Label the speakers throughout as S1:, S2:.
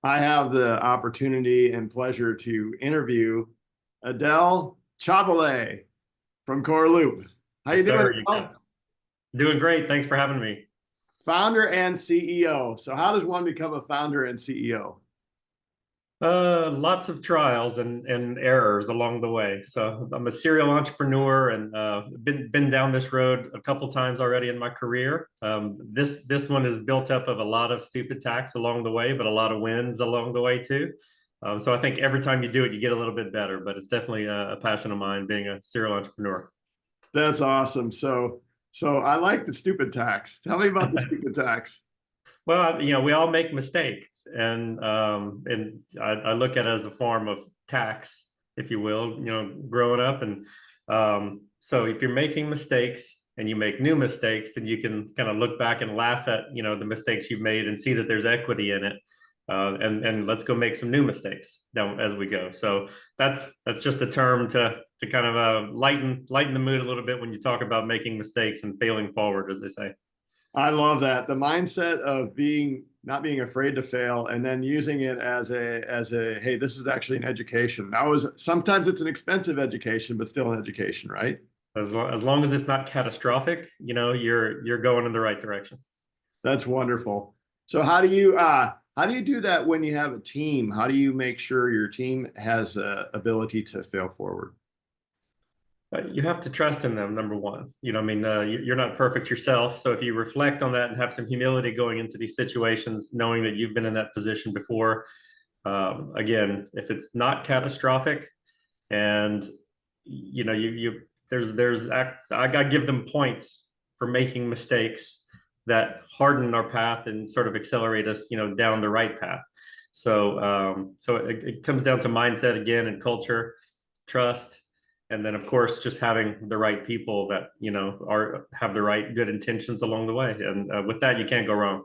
S1: I have the opportunity and pleasure to interview Adel Chaveleh from Core Loop. How you
S2: Yes,
S1: doing,
S2: sir. You got
S1: Adel?
S2: doing great. Thanks for having me.
S1: Founder and CEO. So how does one become a founder and CEO?
S2: Lots of trials and errors along the way. So I'm a serial entrepreneur and been down this road a couple times already in my career. This one is built up of a lot of stupid tacks along the way, but a lot of wins along the way too. So I think every time you do it, you get a little bit better. But it's definitely a passion of mine being a serial entrepreneur.
S1: That's awesome. So I like the stupid tax. Tell me about the stupid tax.
S2: Well, we all make mistakes, and I look at it as a form of tax, if you will. Growing up, and so if you're making mistakes and you make new mistakes, then you can kind of look back and laugh at the mistakes you've made and see that there's equity in it, and let's go make some new mistakes down as we go. So that's just a term to kind of lighten the mood a little bit when you talk about making mistakes and failing forward, as they say.
S1: I love that. The mindset of being not being afraid to fail and then using it as a hey, this is actually an education. That was sometimes it's an expensive education, but still an education, right?
S2: As long as it's not catastrophic, you're going in the right direction.
S1: That's wonderful. So how do you do that when you have a team? How do you make sure your team has ability to fail forward?
S2: You have to trust in them, number one. You're not perfect yourself. So if you reflect on that and have some humility going into these situations, knowing that you've been in that position before, again, if it's not catastrophic, and you there's I got to give them points for making mistakes that harden our path and sort of accelerate us, down the right path. So it comes down to mindset again and culture, trust, and then of course just having the right people that are have the right good intentions along the way, and with that you can't go wrong.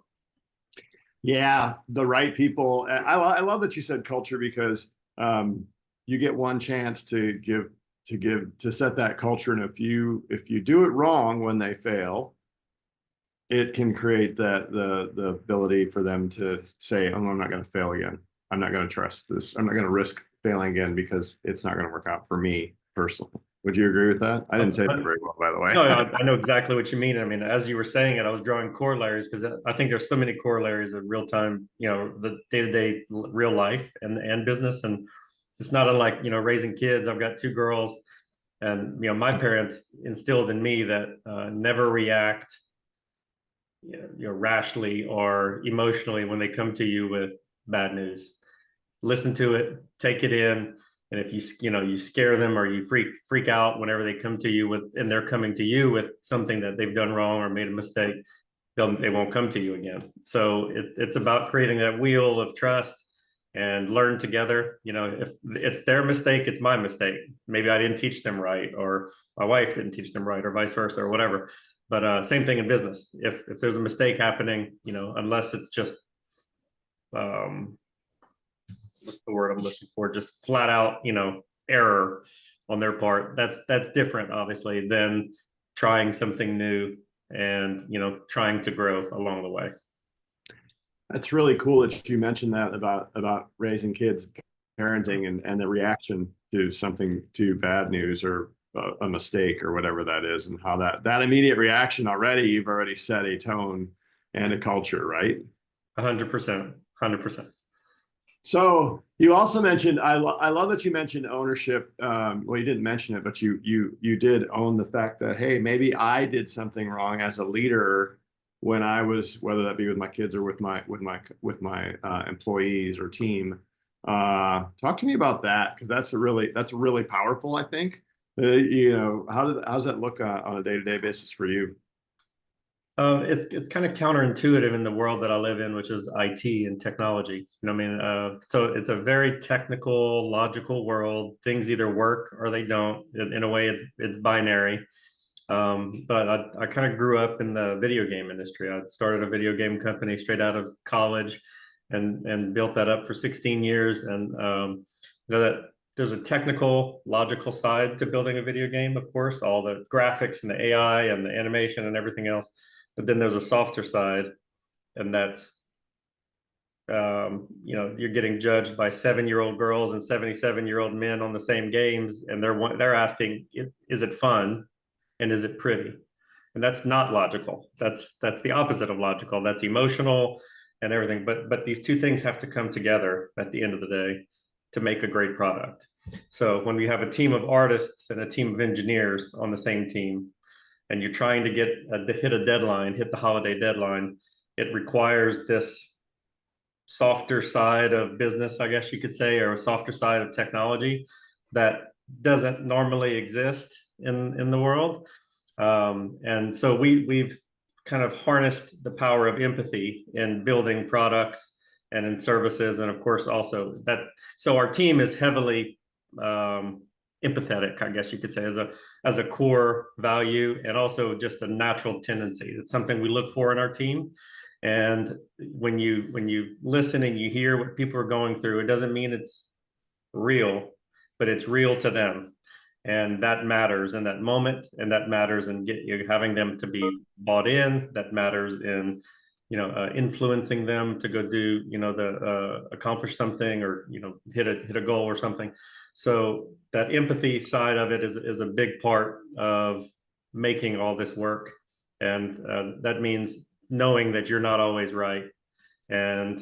S1: Yeah, the right people. I love that you said culture because you get one chance to set that culture, and if you do it wrong when they fail, it can create the ability for them to say, "Oh, I'm not going to fail again. I'm not going to trust this. I'm not going to risk failing again because it's not going to work out for me personally." Would you agree with that? I didn't say that very well, by the
S2: No,
S1: way.
S2: I know exactly what you mean. I mean, as you were saying it, I was drawing corollaries because I think there's so many corollaries of real time, the day-to-day real life and business. And it's not unlike, raising kids. I've got two girls, and, my parents instilled in me that never react, rashly or emotionally when they come to you with bad news. Listen to it, take it in, and if you scare them or you freak out whenever they come to you with, and they're coming to you with something that they've done wrong or made a mistake, they won't come to you again. So it's about creating that wheel of trust and learn together. If it's their mistake, it's my mistake. Maybe I didn't teach them right, or my wife didn't teach them right, or vice versa, or whatever. But same thing in business. If there's a mistake happening, unless it's just um, what's the word I'm looking for? Just flat out, error on their part. That's different, obviously, than trying something new and trying to grow along the way.
S1: That's really cool that you mentioned that about raising kids, parenting, and the reaction to something to bad news or a mistake or whatever that is, and how that immediate reaction already you've already set a tone and a culture, right?
S2: 100%, 100%.
S1: So you also mentioned I love that you mentioned ownership. Well, you didn't mention it, but you did own the fact that hey, maybe I did something wrong as a leader when I was, whether that be with my kids or with my employees or team. Talk to me about that because that's really powerful. I think. How does that look on a day-to-day basis for you?
S2: It's kind of counterintuitive in the world that I live in, which is IT and technology. You know what I mean? So it's a very technical, logical world. Things either work or they don't. In a way, it's binary. But I kind of grew up in the video game industry. I started a video game company straight out of college, and built that up for 16 years. And that there's a technical, logical side to building a video game, of course, all the graphics and the AI and the animation and everything else. But then there's a softer side, and that's you're getting judged by 7-year-old girls and 77-year-old men on the same games, and they're asking, is it fun and is it pretty? And that's not logical. That's the opposite of logical. That's emotional and everything. But these two things have to come together at the end of the day to make a great product. So when we have a team of artists and a team of engineers on the same team, and you're trying to hit a deadline, hit the holiday deadline, it requires this softer side of business, I guess you could say, or a softer side of technology that doesn't normally exist in the world. And so we've kind of harnessed the power of empathy in building products and in services, and of course also that. So our team is heavily empathetic, I guess you could say, as a core value, and also just a natural tendency. It's something we look for in our team. And when you listen and you hear what people are going through, it doesn't mean it's real, but it's real to them. And that matters in that moment, and that matters in having them to be bought in. That matters in influencing them to go do accomplish something, or hit a goal or something. So that empathy side of it is a big part of making all this work, and that means knowing that you're not always right, and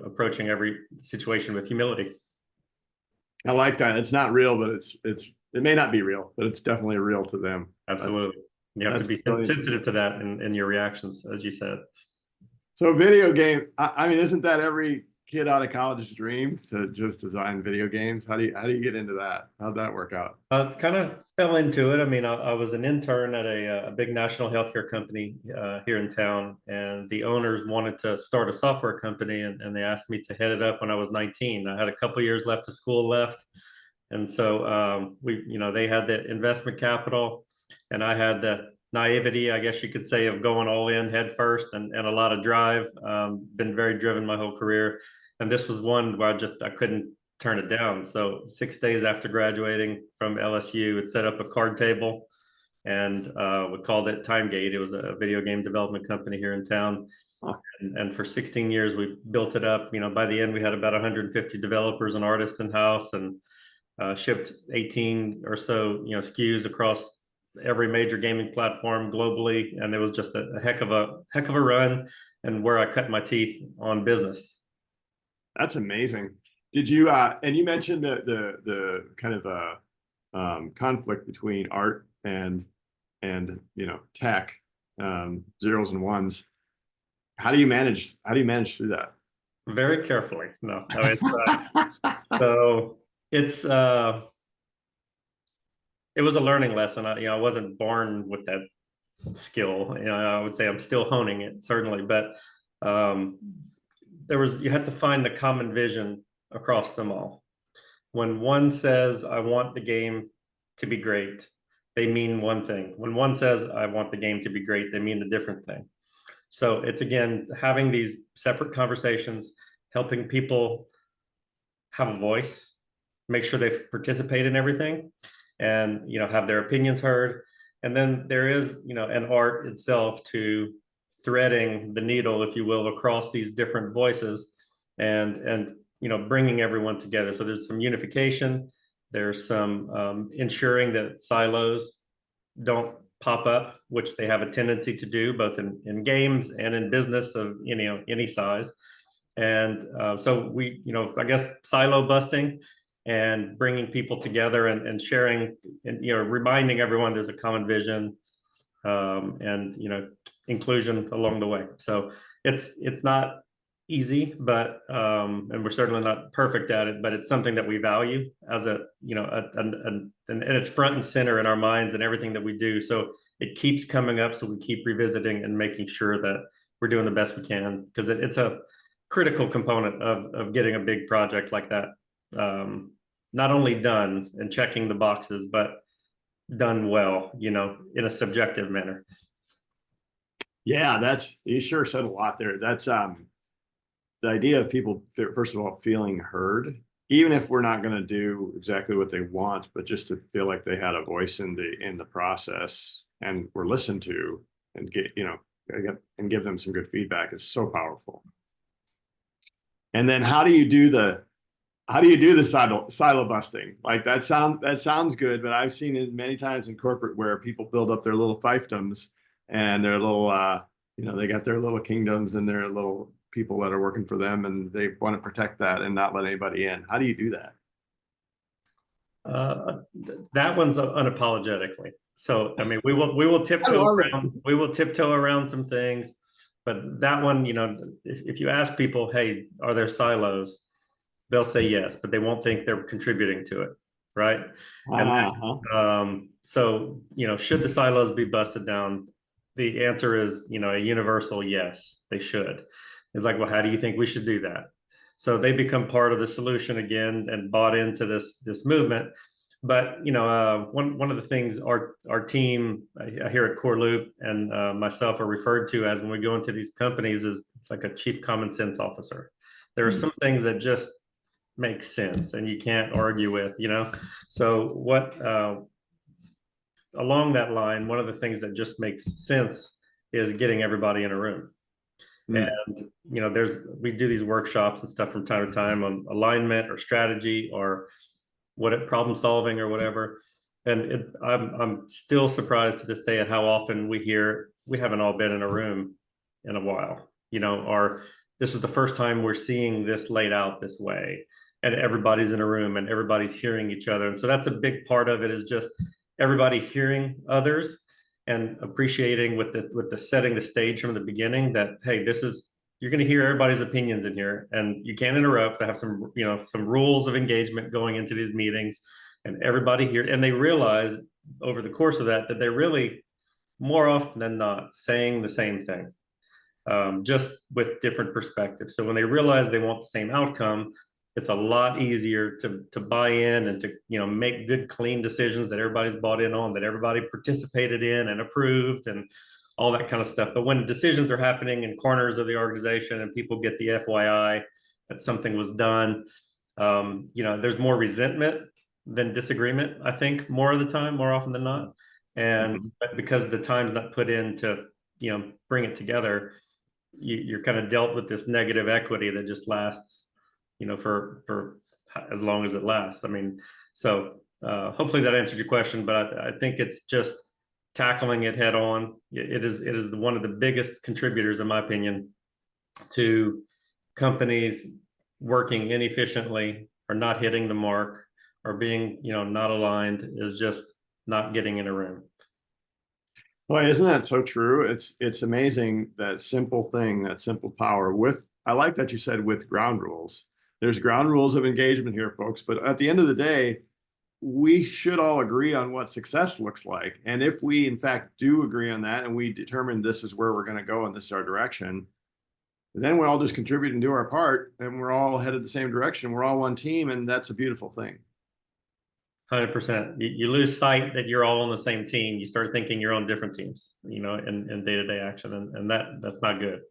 S2: approaching every situation with humility.
S1: I like that. It's not real, but it may not be real, but it's definitely real to them.
S2: Absolutely. You have to be sensitive to that in your reactions, as you said.
S1: So video game, I mean, isn't that every kid out of college's dream, to just design video games? How do you get into that? How'd that work out?
S2: I kind of fell into it. I mean, I was an intern at a big national healthcare company here in town, and the owners wanted to start a software company, and they asked me to head it up when I was 19. I had a couple years left of school left. And so they had the investment capital, and I had the naivety, I guess you could say, of going all in head first, and a lot of drive. Been very driven my whole career. And this was one where I couldn't turn it down. So 6 days after graduating from LSU, it set up a card table, and we called it TimeGate. It was a video game development company here in town. Huh. And for 16 years, we built it up. By the end, we had about 150 developers and artists in house, and shipped 18 or so SKUs across every major gaming platform globally. And it was just a heck of a run, and where I cut my teeth on business.
S1: That's amazing. Did you and you mentioned the kind of conflict between art and tech, zeros and ones. How do you manage through that?
S2: Very carefully. No, so it's it was a learning lesson. I wasn't born with that skill. I would say I'm still honing it, certainly, but you had to find the common vision across them all. When one says, I want the game to be great, they mean one thing. When one says, I want the game to be great, they mean a different thing. So it's, again, having these separate conversations, helping people have a voice, make sure they participate in everything, and have their opinions heard. And then there is an art itself to threading the needle, if you will, across these different voices, and bringing everyone together. So there's some unification, there's some ensuring that silos don't pop up, which they have a tendency to do both in games and in business of any size. And so we, I guess, silo busting and bringing people together, and sharing, and reminding everyone there's a common vision, and inclusion along the way. So it's not easy, but and we're certainly not perfect at it, but it's something that we value as and it's front and center in our minds and everything that we do. So it keeps coming up, so we keep revisiting and making sure that we're doing the best we can, because it's a critical component of getting a big project like that not only done and checking the boxes, but done well, in a subjective manner.
S1: Yeah, you sure said a lot there. That's the idea of people, first of all, feeling heard, even if we're not going to do exactly what they want, but just to feel like they had a voice in the process and were listened to, and give them some good feedback is so powerful. And then how do you do the silo busting? Like that sounds good, but I've seen it many times in corporate where people build up their little fiefdoms and their little they got their little kingdoms and their little people that are working for them, and they want to protect that and not let anybody in. How do you do that?
S2: That one's unapologetically. So I mean, we will
S1: I
S2: tiptoe
S1: love it.
S2: around some things, but that one, if you ask people, hey, are there silos? They'll say yes, but they won't think they're contributing to it, right? And
S1: Uh-huh.
S2: so should the silos be busted down? The answer is a universal yes, they should. It's like, well, how do you think we should do that? So they become part of the solution again and bought into this movement. But one of the things our team here at Core Loop and myself are referred to as when we go into these companies is like a chief common sense officer. There are some things that just make sense and you can't argue with. So what along that line, one of the things that just makes sense is getting everybody in a room.
S1: Mm.
S2: And we do these workshops and stuff from time to time on alignment or strategy or problem solving or whatever. And I'm still surprised to this day at how often we hear we haven't all been in a room in a while, or this is the first time we're seeing this laid out this way, and everybody's in a room and everybody's hearing each other. And so that's a big part of it, is just everybody hearing others and appreciating with the setting the stage from the beginning that, hey, you're going to hear everybody's opinions in here and you can't interrupt. I have some rules of engagement going into these meetings, and everybody here, and they realize over the course of that they're really more often than not saying the same thing, just with different perspectives. So when they realize they want the same outcome, it's a lot easier to buy in and to make good, clean decisions that everybody's bought in on, that everybody participated in and approved and all that kind of stuff. But when decisions are happening in corners of the organization and people get the FYI that something was done, there's more resentment than disagreement, I think, more often than not. And because the time's not put in to bring it together, you're kind of dealt with this negative equity that just lasts for as long as it lasts. I mean, so hopefully that answered your question, but I think it's just tackling it head on. It is one of the biggest contributors, in my opinion, to companies working inefficiently or not hitting the mark or being not aligned, is just not getting in a room.
S1: Well, isn't that so true? It's amazing, that simple thing, that simple power with, I like that you said with ground rules. There's ground rules of engagement here, folks, but at the end of the day, we should all agree on what success looks like. And if we, in fact, do agree on that and we determine this is where we're going to go and this is our direction, then we all just contribute and do our part and we're all headed the same direction. We're all one team, and that's a beautiful thing.
S2: 100%. You lose sight that you're all on the same team. You start thinking you're on different teams, in day-to-day action, and that's not good.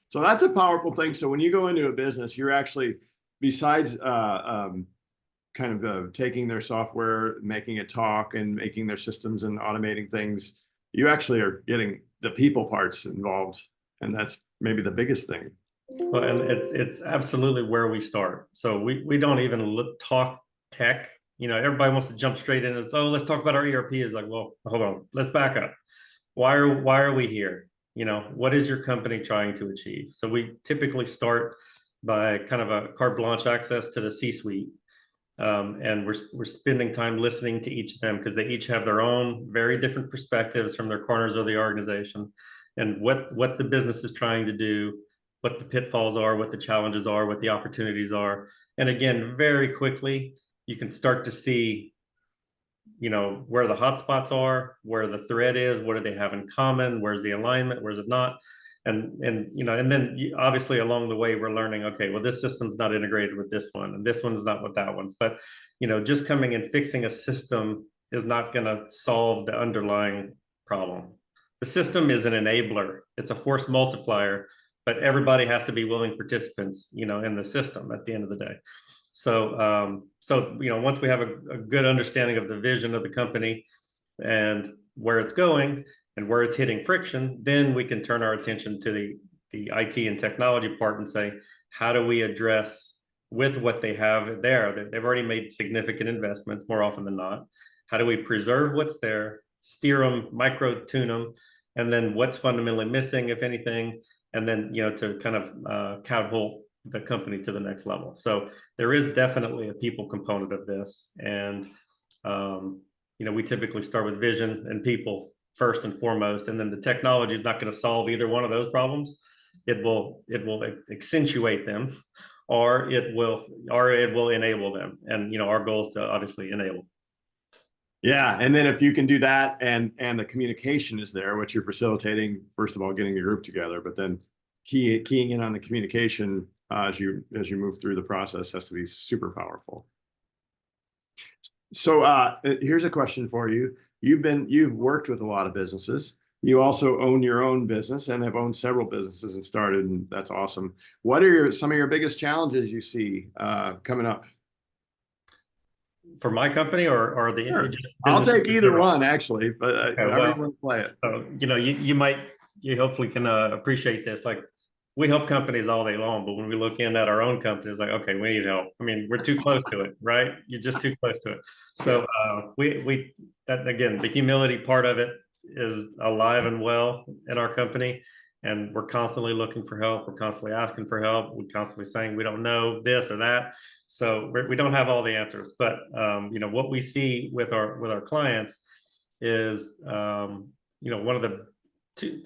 S1: So that's a powerful thing. So when you go into a business, you're actually, besides kind of taking their software, making it talk, and making their systems and automating things, you actually are getting the people parts involved, and that's maybe the biggest thing.
S2: Well, and it's absolutely where we start. So we don't even talk tech. Everybody wants to jump straight in and say, oh, let's talk about our ERP. Is like, well, hold on, let's back up. Why are we here? What is your company trying to achieve? So we typically start by kind of a carte blanche access to the C-suite. And we're spending time listening to each of them because they each have their own very different perspectives from their corners of the organization, and what the business is trying to do, what the pitfalls are, what the challenges are, what the opportunities are. And again, very quickly, you can start to see, where the hot spots are, where the thread is, what do they have in common, where's the alignment, where's it not. And then obviously along the way we're learning, okay, well, this system's not integrated with this one, and this one is not with that one's. But just coming and fixing a system is not going to solve the underlying problem. The system is an enabler, it's a force multiplier, but everybody has to be willing participants, in the system at the end of the day. So once we have a good understanding of the vision of the company and where it's going and where it's hitting friction, then we can turn our attention to the IT and technology part and say, how do we address with what they have there? They've already made significant investments more often than not. How do we preserve what's there, steer them, micro tune them, and then what's fundamentally missing, if anything, and then, you know, to kind of catapult the company to the next level. So there is definitely a people component of this. And, you know, we typically start with vision and people first and foremost, and then the technology is not going to solve either one of those problems. It will accentuate them, or it will enable them. And, you know, our goal is to obviously enable.
S1: Yeah, and then if you can do that, and the communication is there, which you're facilitating, first of all, getting your group together, but then keying in on the communication as you move through the process has to be super powerful. So here's a question for you. You've worked with a lot of businesses. You also own your own business and have owned several businesses and started, and that's awesome. What are some of your biggest challenges you see coming up?
S2: For my company, or the
S1: Sure. I'll take either one, actually, but
S2: okay,
S1: however you want to play it.
S2: You know, you hopefully can appreciate this. Like, we help companies all day long, but when we look in at our own company, it's like, okay, we need help. I mean, we're too close to it, right? You're just too close to it. So that, again, the humility part of it is alive and well in our company, and we're constantly looking for help. We're constantly asking for help. We're constantly saying we don't know this or that. So we don't have all the answers, but you know, what we see with our clients is you know, one of the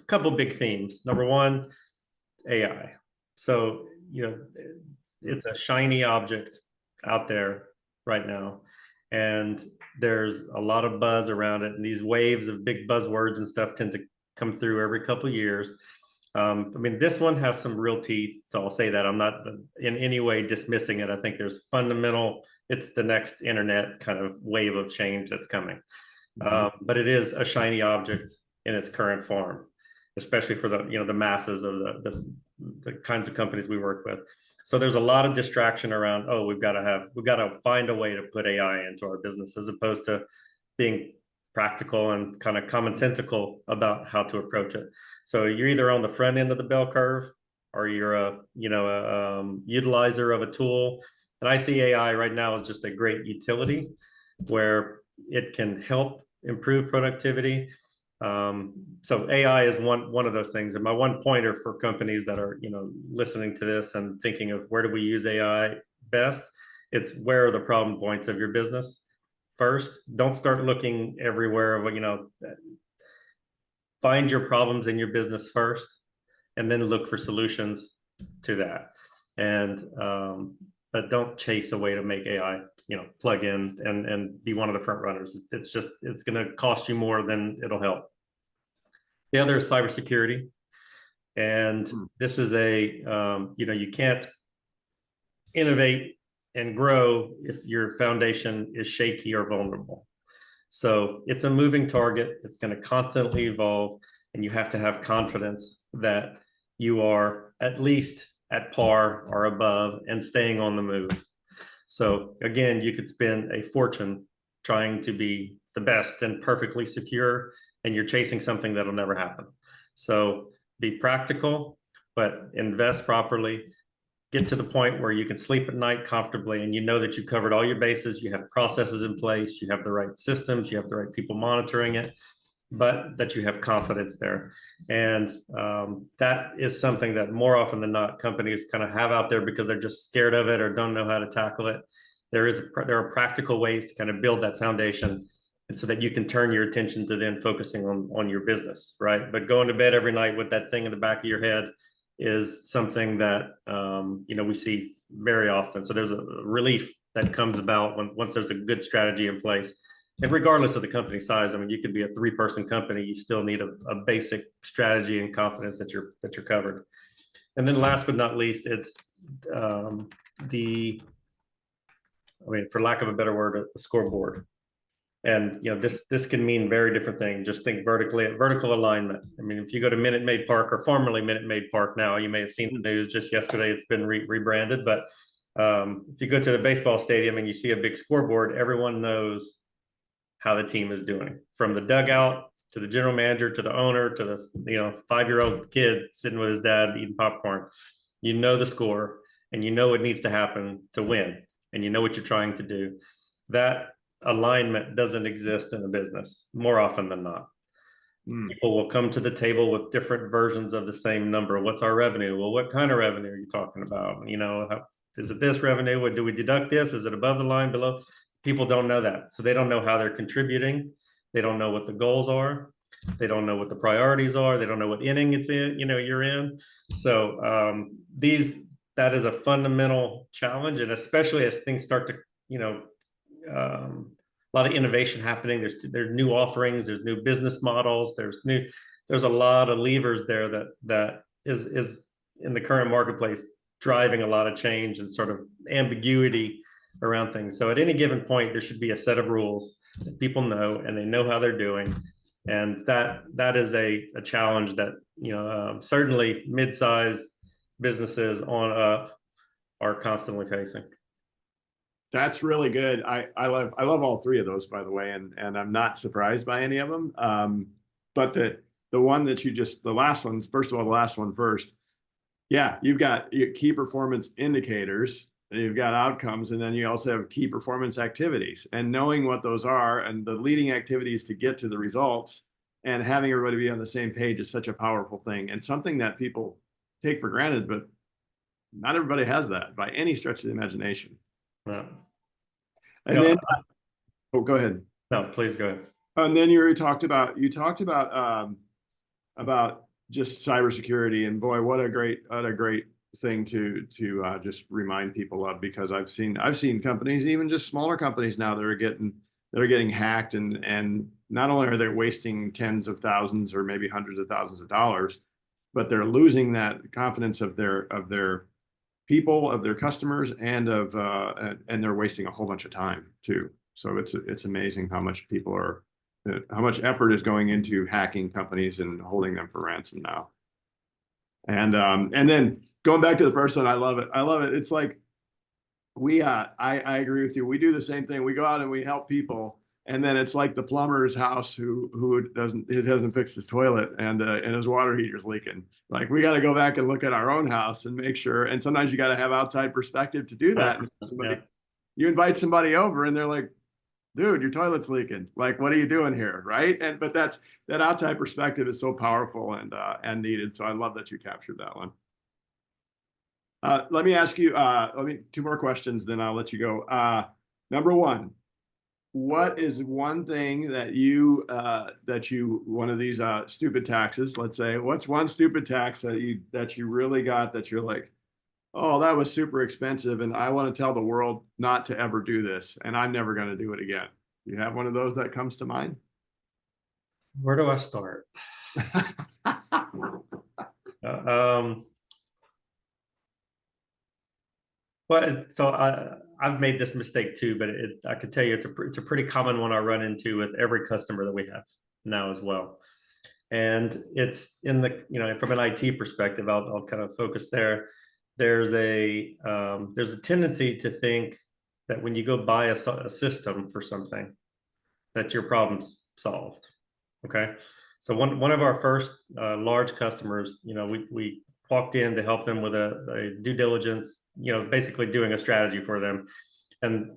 S2: couple big themes. Number one, AI. So, you know, it's a shiny object out there right now, and there's a lot of buzz around it, and these waves of big buzzwords and stuff tend to come through every couple of years. I mean, this one has some real teeth, so I'll say that. I'm not in any way dismissing it. I think there's it's the next internet kind of wave of change that's coming. But it is a shiny object in its current form, especially for the, you know, the masses of the kinds of companies we work with. So there's a lot of distraction around, oh, we've got to find a way to put AI into our business, as opposed to being practical and kind of commonsensical about how to approach it. So you're either on the front end of the bell curve, or you're a utilizer of a tool. And I see AI right now as just a great utility where it can help improve productivity. So AI is one of those things. And my one pointer for companies that are, you know, listening to this and thinking of where do we use AI best, it's where are the problem points of your business first. Don't start looking everywhere. You know, find your problems in your business first, and then look for solutions to that. And but don't chase a way to make AI, you know, plug in and be one of the front runners. It's going to cost you more than it'll help. The other is cybersecurity, and this is you know, you can't innovate and grow if your foundation is shaky or vulnerable. So it's a moving target. It's going to constantly evolve, and you have to have confidence that you are at least at par or above and staying on the move. So again, you could spend a fortune trying to be the best and perfectly secure, and you're chasing something that'll never happen. So be practical, but invest properly. Get to the point where you can sleep at night comfortably, and you know that you covered all your bases. You have processes in place, you have the right systems, you have the right people monitoring it, but that you have confidence there. And that is something that more often than not companies kind of have out there because they're just scared of it or don't know how to tackle it. There are practical ways to kind of build that foundation, and so that you can turn your attention to then focusing on your business, right? But going to bed every night with that thing in the back of your head is something that you know, we see very often. So there's a relief that comes about once there's a good strategy in place. And regardless of the company size, I mean, you could be a 3-person company, you still need a basic strategy and confidence that you're covered. And then last but not least, it's I mean, for lack of a better word, the scoreboard. And, you know, this can mean very different things. Just think vertical alignment. I mean, if you go to Minute Maid Park, or formerly Minute Maid Park now, you may have seen the news just yesterday, it's been rebranded. But if you go to the baseball stadium and you see a big scoreboard, everyone knows how the team is doing, from the dugout to the general manager, to the owner, to the 5-year-old kid sitting with his dad eating popcorn. You know the score, and you know what needs to happen to win, and you know what you're trying to do. That alignment doesn't exist in a business more often than not. People will come to the table with different versions of the same number. What's our revenue? Well, what kind of revenue are you talking about? Is it this revenue? What do we deduct this? Is it above the line, below? People don't know that. So they don't know how they're contributing. They don't know what the goals are. They don't know what the priorities are. They don't know what inning it's in, you're in. So that is a fundamental challenge. And especially as things start to, a lot of innovation happening. There's new offerings, there's new business models, there's a lot of levers there that is in the current marketplace driving a lot of change and sort of ambiguity around things. So at any given point, there should be a set of rules that people know and they know how they're doing. And that is a challenge that certainly mid-sized businesses on up are constantly facing.
S1: That's really good. I love all three of those, by the way, and I'm not surprised by any of them. But the one that the last one, first of all, the last one first. Yeah, you've got your key performance indicators, and you've got outcomes, and then you also have key performance activities. And knowing what those are and the leading activities to get to the results, and having everybody be on the same page is such a powerful thing, and something that people take for granted, but not everybody has that by any stretch of the imagination.
S2: Yeah.
S1: And then, go ahead.
S2: No, please go ahead.
S1: And then you talked about just cybersecurity, and boy, what a great thing to just remind people of, because I've seen companies, even just smaller companies now, that are getting hacked, and not only are they wasting tens of thousands or maybe hundreds of thousands of dollars, but they're losing that confidence of their people, of their customers, and they're wasting a whole bunch of time too. So it's amazing how much effort is going into hacking companies and holding them for ransom now. And then going back to the first one, I love it. It's like I agree with you. We do the same thing. We go out and we help people, and then it's like the plumber's house who hasn't fixed his toilet, and his water heater's leaking. Like, we got to go back and look at our own house and make sure. And sometimes you got to have outside perspective to do that. You invite somebody over, and they're like, "Dude, your toilet's leaking. Like, what are you doing here?" Right? But that outside perspective is so powerful and needed. So I love that you captured that one. Let me ask you, two more questions, then I'll let you go. Number one, what is one thing that one of these stupid taxes, let's say, what's one stupid tax that you really got that you're like, oh, that was super expensive, and I want to tell the world not to ever do this, and I'm never going to do it again? You have one of those that comes to mind?
S2: Where do I start? Well, so I've made this mistake too, but I can tell you it's a pretty common one I run into with every customer that we have now as well. And it's in from an IT perspective, I'll kind of focus there. There's a tendency to think that when you go buy a system for something, that your problem's solved. Okay, so one of our first large customers, we walked in to help them with a due diligence, basically doing a strategy for them, and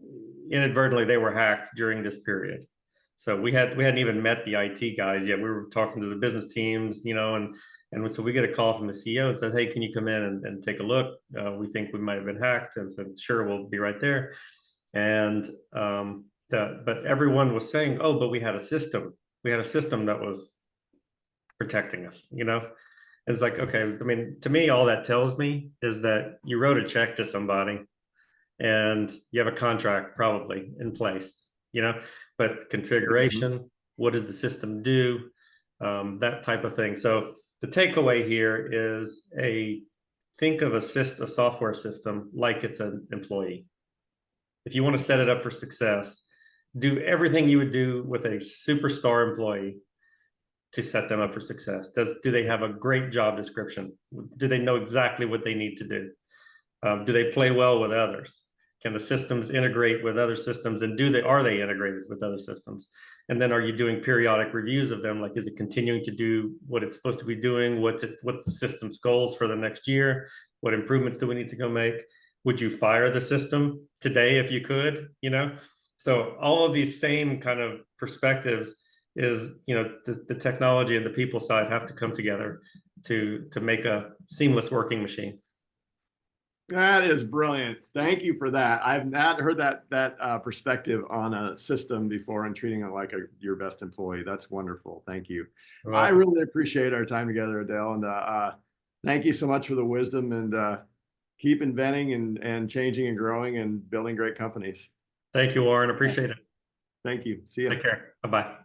S2: inadvertently they were hacked during this period. So we hadn't even met the IT guys yet. We were talking to the business teams, and so we get a call from the CEO and said, "Hey, can you come in and take a look? We think we might have been hacked." And said, "Sure, we'll be right there." And but everyone was saying, "Oh, but we had a system. We had a system that was protecting us." It's like, okay, I mean, to me, all that tells me is that you wrote a check to somebody and you have a contract probably in place, but configuration, what does the system do? That type of thing. So the takeaway here is think of a software system like it's an employee. If you want to set it up for success, do everything you would do with a superstar employee to set them up for success. Do they have a great job description? Do they know exactly what they need to do? Do they play well with others? Can the systems integrate with other systems, and are they integrated with other systems? And then are you doing periodic reviews of them? Like, is it continuing to do what it's supposed to be doing? What's the system's goals for the next year? What improvements do we need to go make? Would you fire the system today if you could, you know? So all of these same kind of perspectives is, you know, the technology and the people side have to come together to make a seamless working machine.
S1: That is brilliant. Thank you for that. I've not heard that perspective on a system before and treating it like your best employee. That's wonderful. Thank you.
S2: Well,
S1: I really appreciate our time together, Adel, and thank you so much for the wisdom, and keep inventing and changing and growing and building great companies.
S2: thank you, Warren. Appreciate it.
S1: Thank you. See you.
S2: Take care. Bye-bye.